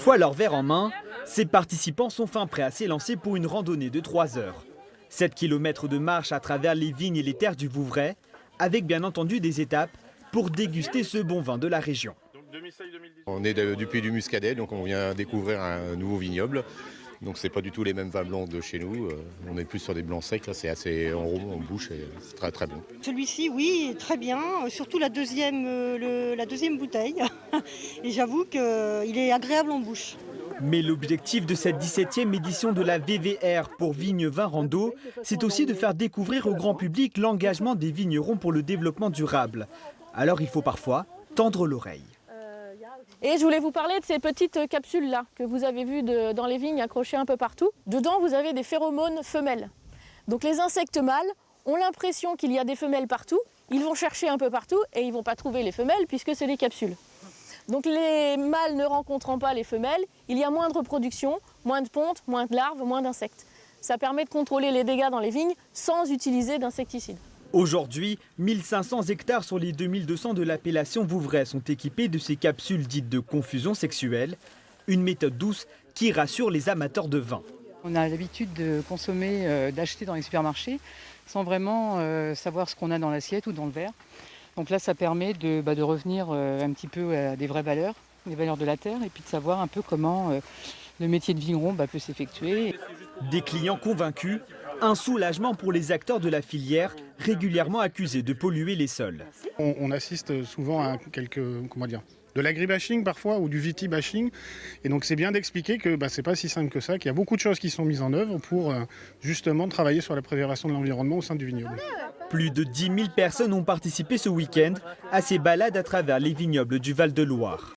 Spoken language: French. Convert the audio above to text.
Une fois leur verre en main, ces participants sont fin prêts à s'élancer pour une randonnée de 3 heures. 7 km de marche à travers les vignes et les terres du Vouvray, avec bien entendu des étapes pour déguster ce bon vin de la région. On est du Puy du Muscadet, donc on vient découvrir un nouveau vignoble. Donc c'est pas du tout les mêmes vins blancs de chez nous. On est plus sur des blancs secs, là c'est assez en rond, en bouche et c'est très très bon. Celui-ci, oui, très bien, surtout la deuxième bouteille. Et j'avoue qu'il est agréable en bouche. Mais l'objectif de cette 17e édition de la VVR pour Vignes Vins Rando, c'est aussi de faire découvrir au grand public l'engagement des vignerons pour le développement durable. Alors il faut parfois tendre l'oreille. Et je voulais vous parler de ces petites capsules-là que vous avez vues dans les vignes accrochées un peu partout. Dedans, vous avez des phéromones femelles. Donc les insectes mâles ont l'impression qu'il y a des femelles partout. Ils vont chercher un peu partout et ils ne vont pas trouver les femelles puisque c'est des capsules. Donc les mâles ne rencontrant pas les femelles, il y a moins de reproduction, moins de pontes, moins de larves, moins d'insectes. Ça permet de contrôler les dégâts dans les vignes sans utiliser d'insecticides. Aujourd'hui, 1500 hectares sur les 2200 de l'appellation Vouvray sont équipés de ces capsules dites de confusion sexuelle, une méthode douce qui rassure les amateurs de vin. On a l'habitude de consommer, d'acheter dans les supermarchés sans vraiment savoir ce qu'on a dans l'assiette ou dans le verre. Donc là, ça permet de revenir un petit peu à des vraies valeurs, les valeurs de la terre, et puis de savoir un peu comment le métier de vigneron peut s'effectuer. Des clients convaincus, un soulagement pour les acteurs de la filière, régulièrement accusés de polluer les sols. On assiste souvent à de l'agribashing parfois ou du viti-bashing. Et donc c'est bien d'expliquer que c'est pas si simple que ça, qu'il y a beaucoup de choses qui sont mises en œuvre pour justement travailler sur la préservation de l'environnement au sein du vignoble. Plus de 10 000 personnes ont participé ce week-end à ces balades à travers les vignobles du Val-de-Loire.